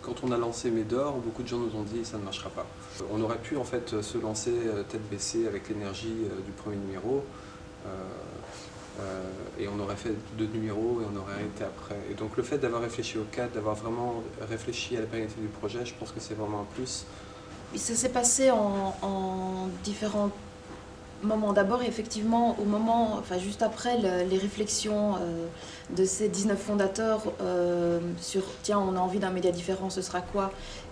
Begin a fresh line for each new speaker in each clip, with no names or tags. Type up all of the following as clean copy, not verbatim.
quand on a lancé Médor, beaucoup de gens nous ont dit ça ne marchera pas. On aurait pu en fait se lancer tête baissée avec l'énergie du premier numéro et on aurait fait 2 numéros et on aurait arrêté après. Et donc le fait d'avoir réfléchi au cadre, d'avoir vraiment réfléchi à la pérennité du projet, je pense que c'est vraiment un plus.
Ça s'est passé en différents moments. D'abord, effectivement, au moment, enfin juste après les réflexions de ces 19 fondateurs sur tiens, on a envie d'un média différent, ce sera quoi?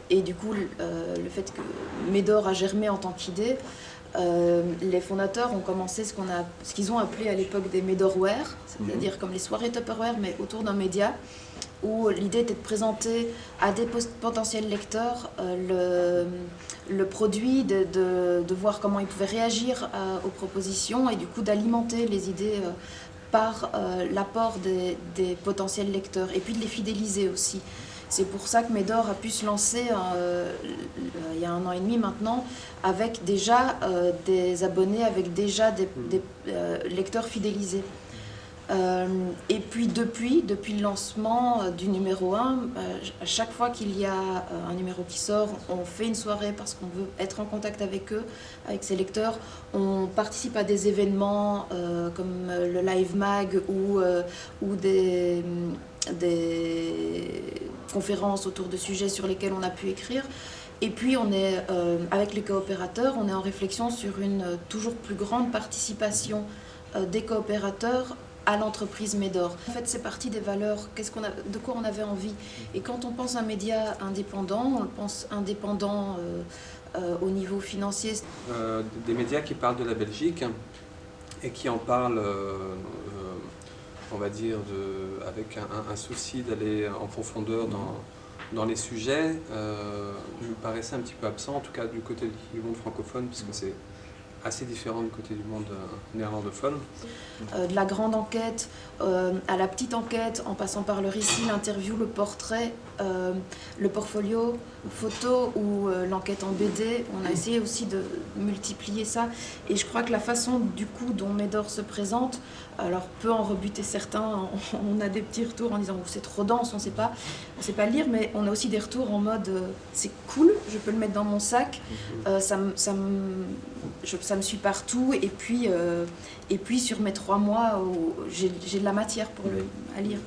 Et du coup, le fait que Médor a germé en tant qu'idée, les fondateurs ont commencé ce qu'ils ont appelé à l'époque des Médorware, c'est-à-dire comme les soirées Tupperware, mais autour d'un média, où l'idée était de présenter à des potentiels lecteurs le produit, de voir comment ils pouvaient réagir aux propositions et du coup d'alimenter les idées par l'apport des potentiels lecteurs et puis de les fidéliser aussi. C'est pour ça que Médor a pu se lancer il y a 1 an et demi maintenant avec déjà des abonnés, avec déjà des lecteurs fidélisés. Et puis depuis le lancement du numéro 1, à chaque fois qu'il y a un numéro qui sort, on fait une soirée parce qu'on veut être en contact avec eux, avec ses lecteurs. On participe à des événements comme le Live Mag ou des conférences autour de sujets sur lesquels on a pu écrire. Et puis on est, avec les coopérateurs, on est en réflexion sur une toujours plus grande participation des coopérateurs à l'entreprise Médor. En fait, c'est parti des valeurs, de quoi on avait envie. Et quand on pense à un média indépendant, on le pense indépendant au niveau financier.
Des médias qui parlent de la Belgique et qui en parlent, on va dire, avec un souci d'aller en profondeur dans les sujets, me paraissait un petit peu absent, en tout cas du côté du monde francophone, puisque c'est assez différent du côté du monde néerlandophone.
De la grande enquête à la petite enquête, en passant par le récit, l'interview, le portrait, le portfolio photo ou l'enquête en BD, on a essayé aussi de multiplier ça. Et je crois que la façon du coup dont Médor se présente, alors peut en rebuter certains, on a des petits retours en disant oh, c'est trop dense, on sait pas lire, mais on a aussi des retours en mode c'est cool, je peux le mettre dans mon sac, ça me suit partout, et puis sur mes 3 mois, j'ai de la matière à lire.